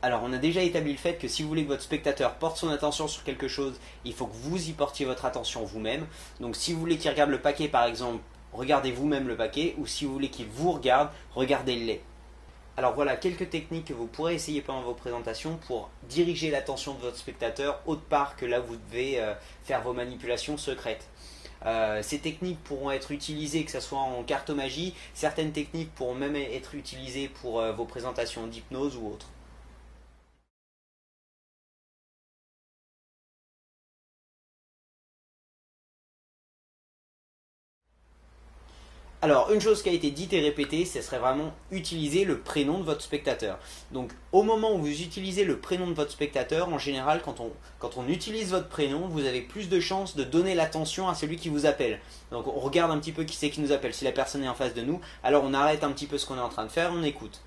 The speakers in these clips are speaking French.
Alors, on a déjà établi le fait que si vous voulez que votre spectateur porte son attention sur quelque chose, il faut que vous y portiez votre attention vous-même. Donc, si vous voulez qu'il regarde le paquet, par exemple, regardez vous-même le paquet, ou si vous voulez qu'il vous regarde, regardez-les. Alors voilà quelques techniques que vous pourrez essayer pendant vos présentations pour diriger l'attention de votre spectateur autre part que là où vous devez faire vos manipulations secrètes. Ces techniques pourront être utilisées que ce soit en cartomagie, certaines techniques pourront même être utilisées pour vos présentations d'hypnose ou autres. Alors, une chose qui a été dite et répétée, ce serait vraiment utiliser le prénom de votre spectateur. Donc, au moment où vous utilisez le prénom de votre spectateur, en général, quand on utilise votre prénom, vous avez plus de chances de donner l'attention à celui qui vous appelle. Donc, on regarde un petit peu qui c'est qui nous appelle. Si la personne est en face de nous, alors on arrête un petit peu ce qu'on est en train de faire, on écoute.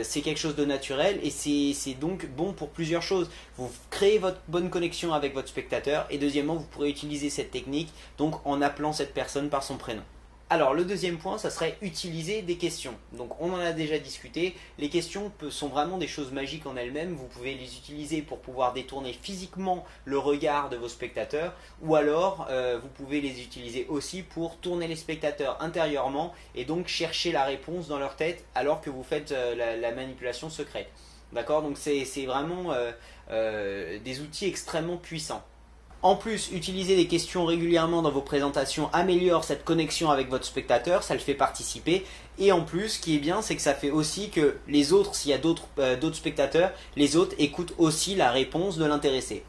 C'est quelque chose de naturel et c'est donc bon pour plusieurs choses. Vous créez votre bonne connexion avec votre spectateur et deuxièmement, vous pourrez utiliser cette technique donc en appelant cette personne par son prénom. Alors le deuxième point, ça serait utiliser des questions. Donc on en a déjà discuté, les questions sont vraiment des choses magiques en elles-mêmes, vous pouvez les utiliser pour pouvoir détourner physiquement le regard de vos spectateurs ou alors vous pouvez les utiliser aussi pour tourner les spectateurs intérieurement et donc chercher la réponse dans leur tête alors que vous faites la manipulation secrète. D'accord? Donc c'est vraiment des outils extrêmement puissants. En plus, utiliser des questions régulièrement dans vos présentations améliore cette connexion avec votre spectateur, ça le fait participer. Et en plus, ce qui est bien, c'est que ça fait aussi que les autres, s'il y a d'autres spectateurs, les autres écoutent aussi la réponse de l'intéressé.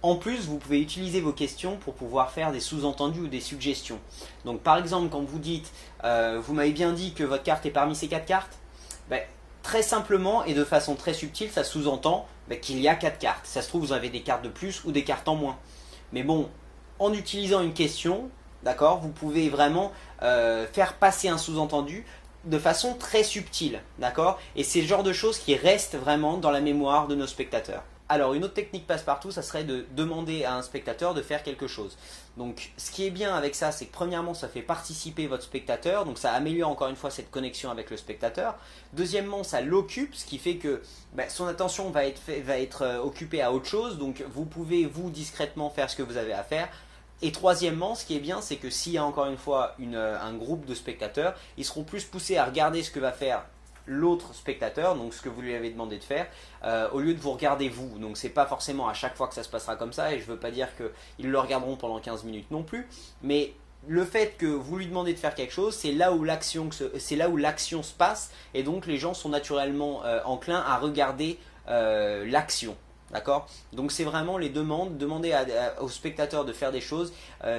En plus, vous pouvez utiliser vos questions pour pouvoir faire des sous-entendus ou des suggestions. Donc par exemple, quand vous dites vous m'avez bien dit que votre carte est parmi ces 4 cartes », ben, très simplement et de façon très subtile, ça sous-entend qu'il y a 4 cartes. Ça se trouve, vous avez des cartes de plus ou des cartes en moins. Mais bon, en utilisant une question, d'accord, vous pouvez vraiment faire passer un sous-entendu de façon très subtile, d'accord. Et c'est le genre de choses qui restent vraiment dans la mémoire de nos spectateurs. Alors une autre technique passe-partout, ça serait de demander à un spectateur de faire quelque chose. Donc ce qui est bien avec ça, c'est que premièrement ça fait participer votre spectateur, donc ça améliore encore une fois cette connexion avec le spectateur. Deuxièmement ça l'occupe, ce qui fait que son attention va être occupée à autre chose, donc vous pouvez vous discrètement faire ce que vous avez à faire. Et troisièmement, ce qui est bien, c'est que s'il y a encore une fois un groupe de spectateurs, ils seront plus poussés à regarder ce que va faire l'autre spectateur, donc ce que vous lui avez demandé de faire, au lieu de vous regarder vous. Donc c'est pas forcément à chaque fois que ça se passera comme ça, et je veux pas dire qu'ils le regarderont pendant 15 minutes non plus, mais le fait que vous lui demandez de faire quelque chose, c'est là où l'action se passe, et donc les gens sont naturellement enclins à regarder l'action. D'accord? Donc c'est vraiment les demandes, demander aux spectateurs de faire des choses,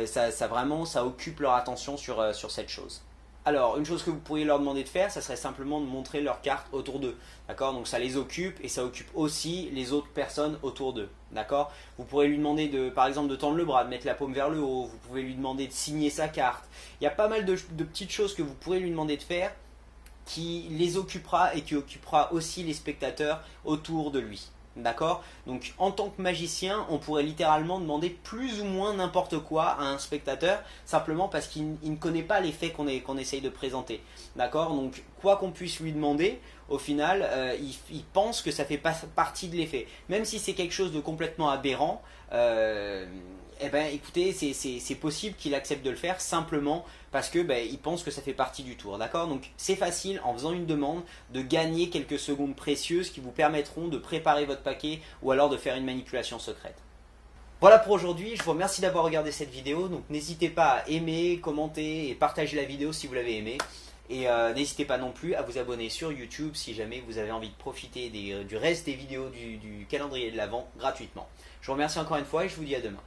ça occupe leur attention sur cette chose. Alors, une chose que vous pourriez leur demander de faire, ça serait simplement de montrer leur carte autour d'eux. D'accord? Donc ça les occupe et ça occupe aussi les autres personnes autour d'eux. D'accord? Vous pourrez lui demander par exemple de tendre le bras, de mettre la paume vers le haut. Vous pouvez lui demander de signer sa carte. Il y a pas mal de petites choses que vous pourrez lui demander de faire qui les occupera et qui occupera aussi les spectateurs autour de lui. D'accord? Donc en tant que magicien, on pourrait littéralement demander plus ou moins n'importe quoi à un spectateur, simplement parce qu'il ne connaît pas les faits qu'on essaye de présenter. D'accord? Donc quoi qu'on puisse lui demander, au final, il pense que ça fait pas partie de l'effet. Même si c'est quelque chose de complètement aberrant, eh ben, écoutez, c'est possible qu'il accepte de le faire simplement parce que il pense que ça fait partie du tour, d'accord? Donc c'est facile, en faisant une demande, de gagner quelques secondes précieuses qui vous permettront de préparer votre paquet ou alors de faire une manipulation secrète. Voilà pour aujourd'hui, je vous remercie d'avoir regardé cette vidéo, donc n'hésitez pas à aimer, commenter et partager la vidéo si vous l'avez aimée. Et n'hésitez pas non plus à vous abonner sur YouTube si jamais vous avez envie de profiter du reste des vidéos du calendrier de l'Avent gratuitement. Je vous remercie encore une fois et je vous dis à demain.